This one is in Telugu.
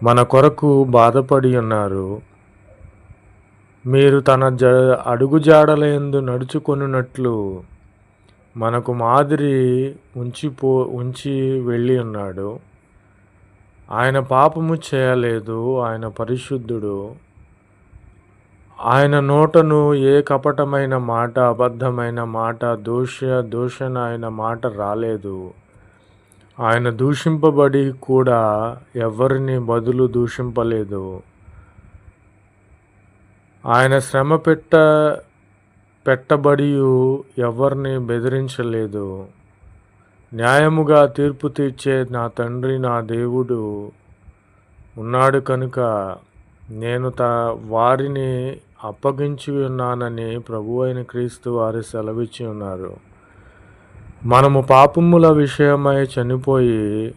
మన కొరకు బాధపడి ఉన్నారు. మీరు తన అడుగుజాడలయందు నడుచుకొనున్నట్లు మనకు మాదిరి ఉంచి వెళ్ళి ఉన్నాడు. ఆయన పాపము చేయలేదు. ఆయన పరిశుద్ధుడు. ఆయన నోటను ఏ కపటమైన మాట, అబద్ధమైన మాట, దూషణ అయిన మాట రాలేదు. ఆయన దూషింపబడి కూడా ఎవరిని బదులు దూషింపలేదు. ఆయన శ్రమ పెట్టబడియు ఎవరిని బెదిరించలేదు. న్యాయముగా తీర్పు తీర్చే నా తండ్రి, నా దేవుడు ఉన్నాడు కనుక నేను వారిని అప్పగించి ఉన్నానని ప్రభువైన క్రీస్తు వారు సెలవిచ్చి ఉన్నారు. మనము పాపముల విషయమై చనిపోయి